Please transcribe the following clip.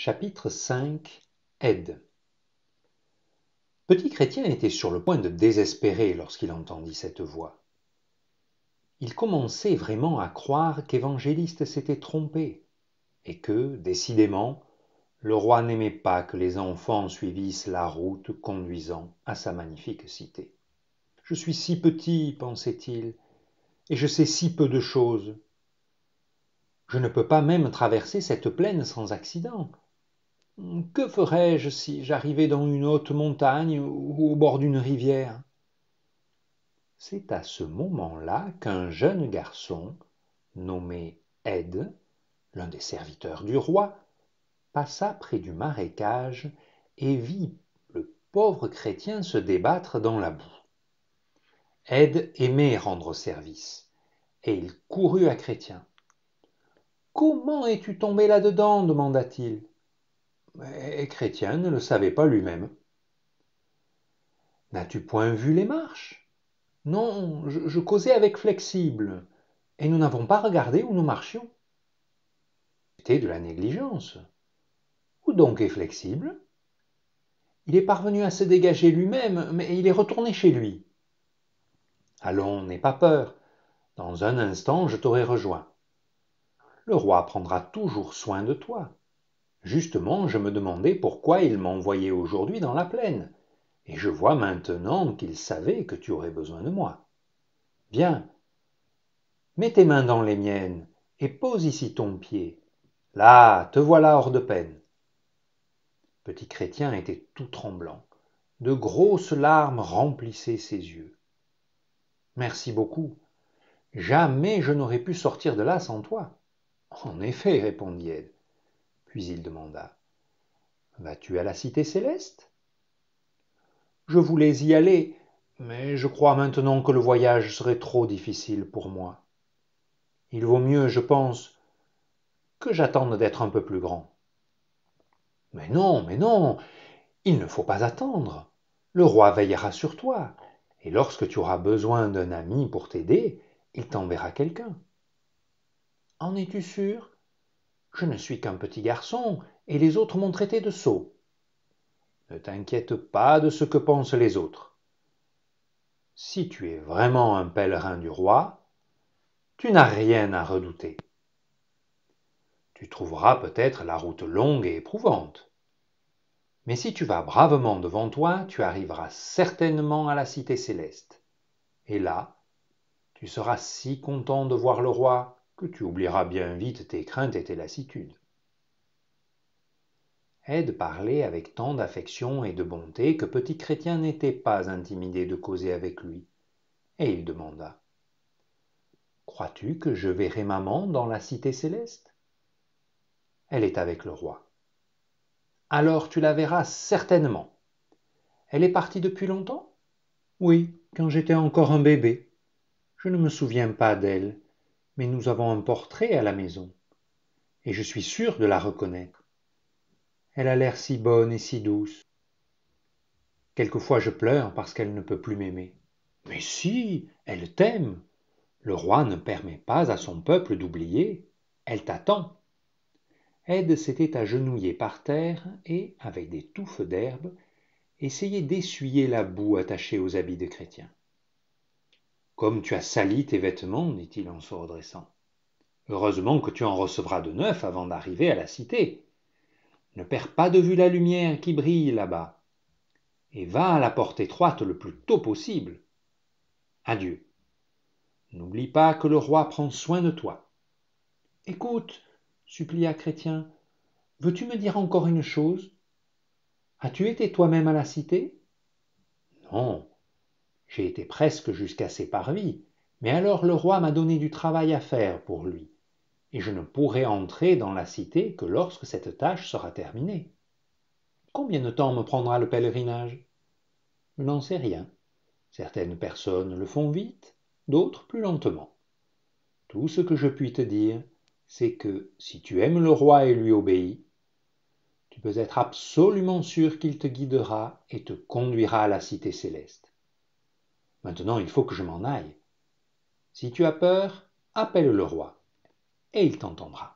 Chapitre 5 Aide. Petit Chrétien était sur le point de désespérer lorsqu'il entendit cette voix. Il commençait vraiment à croire qu'Évangéliste s'était trompé, et que, décidément, le roi n'aimait pas que les enfants suivissent la route conduisant à sa magnifique cité. « Je suis si petit, pensait-il, et je sais si peu de choses. Je ne peux pas même traverser cette plaine sans accident. Que ferais-je si j'arrivais dans une haute montagne ou au bord d'une rivière ?» C'est à ce moment-là qu'un jeune garçon, nommé Aide, l'un des serviteurs du roi, passa près du marécage et vit le pauvre chrétien se débattre dans la boue. Aide aimait rendre service, et il courut à Chrétien. « Comment es-tu tombé là-dedans » demanda-t-il. Et Chrétien ne le savait pas lui-même. « N'as-tu point vu les marches ?» Non, je causais avec Flexible, et nous n'avons pas regardé où nous marchions. C'était de la négligence. Où donc est Flexible ? Il est parvenu à se dégager lui-même, mais il est retourné chez lui. Allons, n'aie pas peur. Dans un instant, je t'aurai rejoint. Le roi prendra toujours soin de toi. Justement, je me demandais pourquoi il m'envoyait aujourd'hui dans la plaine, et je vois maintenant qu'il savait que tu aurais besoin de moi. Viens, mets tes mains dans les miennes et pose ici ton pied. Là, te voilà hors de peine. Petit Chrétien était tout tremblant. De grosses larmes remplissaient ses yeux. Merci beaucoup. Jamais je n'aurais pu sortir de là sans toi. En effet, répondit Aide. Puis il demanda. Vas-tu à la cité céleste ? Je voulais y aller, mais je crois maintenant que le voyage serait trop difficile pour moi. Il vaut mieux, je pense, que j'attende d'être un peu plus grand. Mais non, il ne faut pas attendre. Le roi veillera sur toi, et lorsque tu auras besoin d'un ami pour t'aider, il t'enverra quelqu'un. En es-tu sûr ? Je ne suis qu'un petit garçon, et les autres m'ont traité de sot. Ne t'inquiète pas de ce que pensent les autres. Si tu es vraiment un pèlerin du roi, tu n'as rien à redouter. Tu trouveras peut-être la route longue et éprouvante. Mais si tu vas bravement devant toi, tu arriveras certainement à la cité céleste. Et là, tu seras si content de voir le roi que tu oublieras bien vite tes craintes et tes lassitudes. Aide parlait avec tant d'affection et de bonté que Petit Chrétien n'était pas intimidé de causer avec lui, et il demanda. « Crois-tu que je verrai maman dans la cité céleste ?» Elle est avec le roi. « Alors tu la verras certainement. Elle est partie depuis longtemps ? » Oui, quand j'étais encore un bébé. Je ne me souviens pas d'elle, mais nous avons un portrait à la maison, et je suis sûr de la reconnaître. Elle a l'air si bonne et si douce. Quelquefois je pleure parce qu'elle ne peut plus m'aimer. Mais si, elle t'aime. Le roi ne permet pas à son peuple d'oublier. Elle t'attend. Aide s'était agenouillée par terre et, avec des touffes d'herbe, essayait d'essuyer la boue attachée aux habits de Chrétien. « Comme tu as sali tes vêtements, dit-il en se redressant. Heureusement que tu en recevras de neufs avant d'arriver à la cité. Ne perds pas de vue la lumière qui brille là-bas, et va à la porte étroite le plus tôt possible. Adieu. N'oublie pas que le roi prend soin de toi. » « Écoute, supplia Chrétien, veux-tu me dire encore une chose ? As-tu été toi-même à la cité ? Non, j'ai été presque jusqu'à ses parvis, mais alors le roi m'a donné du travail à faire pour lui, et je ne pourrai entrer dans la cité que lorsque cette tâche sera terminée. Combien de temps me prendra le pèlerinage ? Je n'en sais rien. Certaines personnes le font vite, d'autres plus lentement. Tout ce que je puis te dire, c'est que si tu aimes le roi et lui obéis, tu peux être absolument sûr qu'il te guidera et te conduira à la cité céleste. Maintenant, il faut que je m'en aille. Si tu as peur, appelle le roi, et il t'entendra.